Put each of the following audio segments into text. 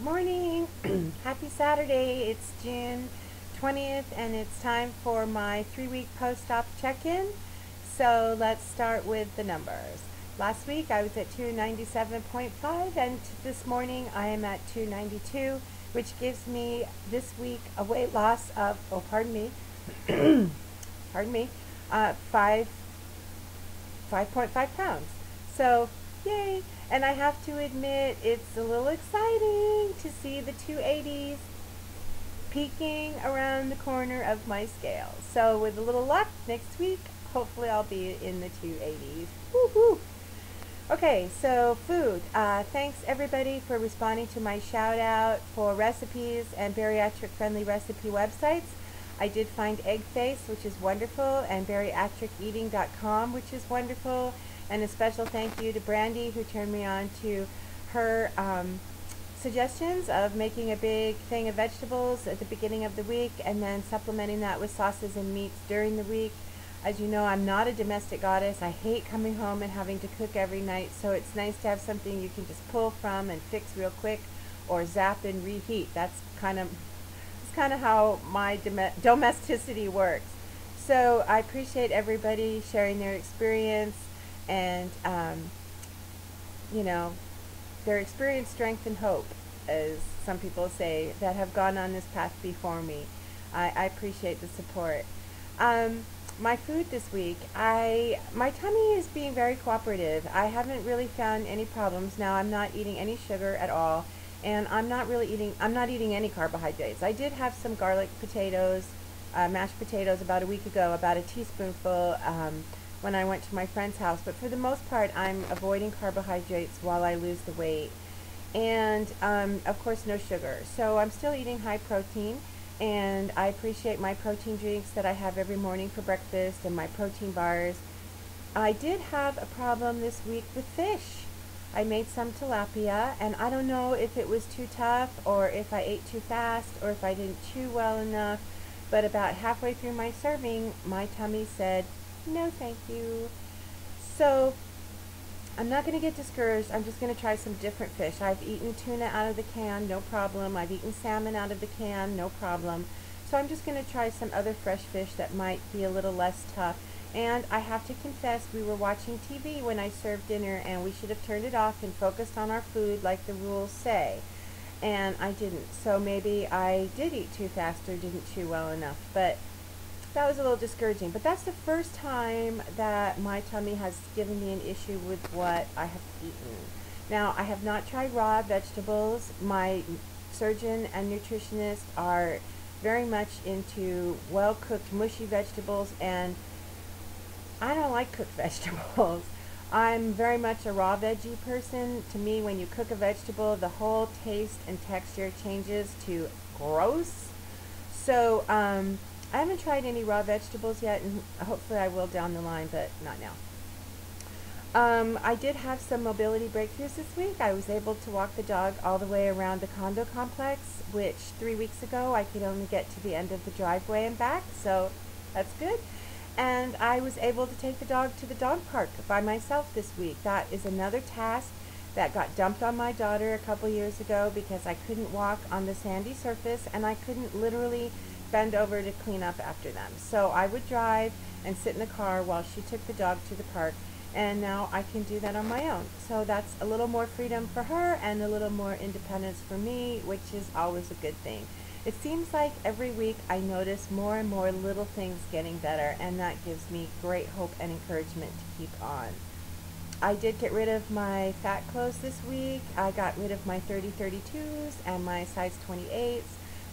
Good morning. Happy Saturday. It's June 20th and it's time for my 3-week post-op check-in. So let's start with the numbers. Last week I was at 297.5 and this morning I am at 292, which gives me this week a weight loss of, oh pardon me, pardon me, 5.5 pounds. So yay. And I have to admit, it's a little exciting to see the 280s peeking around the corner of my scale. So with a little luck, next week, hopefully I'll be in the 280s. Woohoo! Okay, so food. Thanks everybody for responding to my shout out for recipes and bariatric friendly recipe websites. I did find Egg Face, which is wonderful, and bariatriceating.com, which is wonderful. And a special thank you to Brandy, who turned me on to her suggestions of making a big thing of vegetables at the beginning of the week and then supplementing that with sauces and meats during the week. As you know, I'm not a domestic goddess. I hate coming home and having to cook every night, so it's nice to have something you can just pull from and fix real quick or zap and reheat. That's kind of how my domesticity works. So I appreciate everybody sharing their experience and you know, their experience, strength, and hope, as some people say, that have gone on this path before me. I appreciate the support. My food this week, my tummy is being very cooperative. I haven't really found any problems. Now I'm not eating any sugar at all, and I'm not eating any carbohydrates. I did have some garlic potatoes, mashed potatoes about a week ago, about a teaspoonful, when I went to my friend's house, but for the most part I'm avoiding carbohydrates while I lose the weight, and of course no sugar. So I'm still eating high protein, and I appreciate my protein drinks that I have every morning for breakfast and my protein bars. I did have a problem this week with fish. I made some tilapia, and I don't know if it was too tough or if I ate too fast or if I didn't chew well enough, but about halfway through my serving my tummy said no thank you. So I'm not going to get discouraged. I'm just going to try some different fish. I've eaten tuna out of the can, no problem. I've eaten salmon out of the can, no problem. So I'm just going to try some other fresh fish that might be a little less tough. And I have to confess, we were watching TV when I served dinner, and we should have turned it off and focused on our food like the rules say. And I didn't. So maybe I did eat too fast or didn't chew well enough. But that was a little discouraging, but that's the first time that my tummy has given me an issue with what I have eaten. Now, I have not tried raw vegetables. My surgeon and nutritionist are very much into well-cooked, mushy vegetables, and I don't like cooked vegetables. I'm very much a raw veggie person. To me, when you cook a vegetable, the whole taste and texture changes to gross. So, I haven't tried any raw vegetables yet, and hopefully I will down the line, but not now. I did have some mobility breakthroughs this week. I was able to walk the dog all the way around the condo complex, which 3 weeks ago I could only get to the end of the driveway and back, so that's good. And I was able to take the dog to the dog park by myself this week. That is another task that got dumped on my daughter a couple years ago because I couldn't walk on the sandy surface and I couldn't literally bend over to clean up after them. So I would drive and sit in the car while she took the dog to the park, and now I can do that on my own. So that's a little more freedom for her and a little more independence for me, which is always a good thing. It seems like every week I notice more and more little things getting better, and that gives me great hope and encouragement to keep on. I did get rid of my fat clothes this week. I got rid of my 30-32s and my size 28s.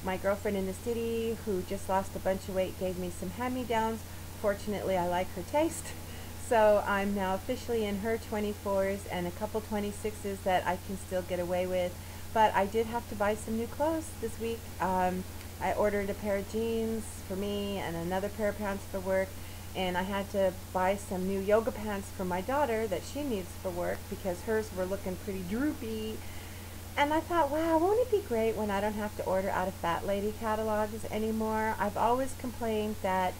My girlfriend in the city, who just lost a bunch of weight, gave me some hand-me-downs. Fortunately, I like her taste. So I'm now officially in her 24s and a couple 26s that I can still get away with. But I did have to buy some new clothes this week. I ordered a pair of jeans for me and another pair of pants for work. And I had to buy some new yoga pants for my daughter that she needs for work because hers were looking pretty droopy. And I thought, wow, won't it be great when I don't have to order out of fat lady catalogs anymore? I've always complained that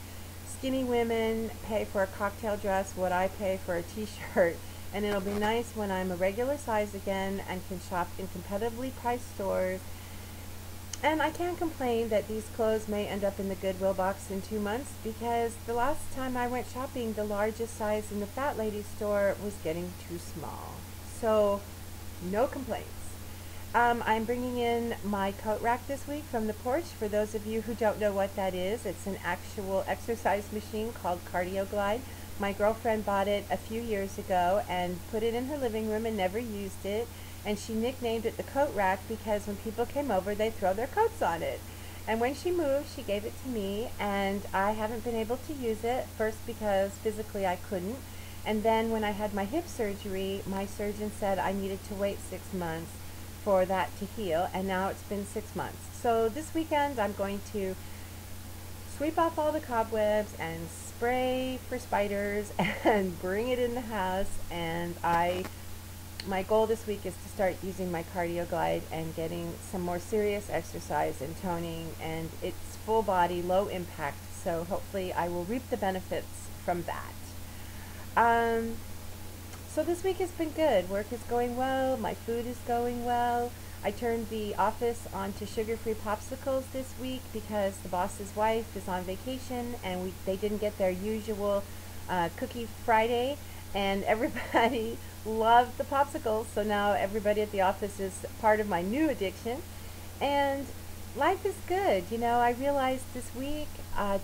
skinny women pay for a cocktail dress what I pay for a t-shirt, and it'll be nice when I'm a regular size again and can shop in competitively priced stores. And I can't complain that these clothes may end up in the Goodwill box in 2 months, because the last time I went shopping, the largest size in the Fat Lady store was getting too small. So, no complaints. I'm bringing in my coat rack this week from the porch. For those of you who don't know what that is, it's an actual exercise machine called Cardio Glide. My girlfriend bought it a few years ago and put it in her living room and never used it. And she nicknamed it the coat rack because when people came over, they'd throw their coats on it. And when she moved, she gave it to me, and I haven't been able to use it, first because physically I couldn't. And then when I had my hip surgery, my surgeon said I needed to wait 6 months for that to heal, and now it's been 6 months. So this weekend I'm going to sweep off all the cobwebs and spray for spiders and bring it in the house. And my goal this week is to start using my Cardio Glide and getting some more serious exercise and toning, and it's full body, low impact, so hopefully I will reap the benefits from that. So this week has been good. Work is going well. My food is going well. I turned the office onto sugar-free popsicles this week because the boss's wife is on vacation, and they didn't get their usual Cookie Friday, and everybody loved the popsicles. So now everybody at the office is part of my new addiction, and life is good. You know, I realized this week,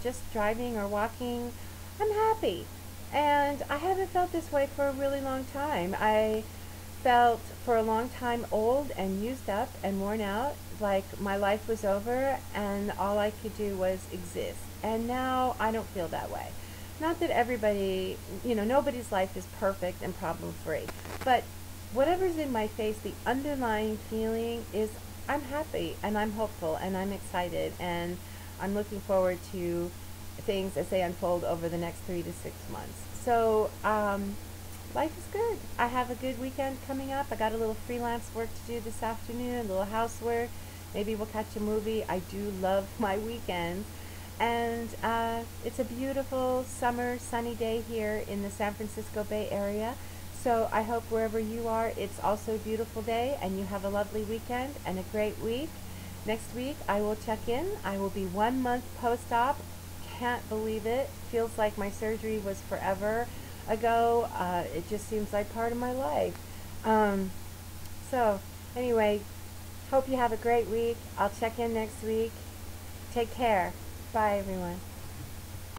just driving or walking, I'm happy. And I haven't felt this way for a really long time. I felt for a long time old and used up and worn out, like my life was over and all I could do was exist. And now I don't feel that way. Not that everybody, nobody's life is perfect and problem free, but whatever's in my face, the underlying feeling is I'm happy and I'm hopeful and I'm excited, and I'm looking forward to things as they unfold over the next 3 to 6 months. So life is good. I have a good weekend coming up. I got a little freelance work to do this afternoon, a little housework. Maybe we'll catch a movie. I do love my weekends. And it's a beautiful summer sunny day here in the San Francisco Bay Area. So I hope wherever you are, it's also a beautiful day and you have a lovely weekend and a great week. Next week I will check in. I will be 1 month post-op. Can't believe it. Feels like my surgery was forever ago. It just seems like part of my life. So anyway, hope you have a great week. I'll check in next week. Take care. Bye, everyone.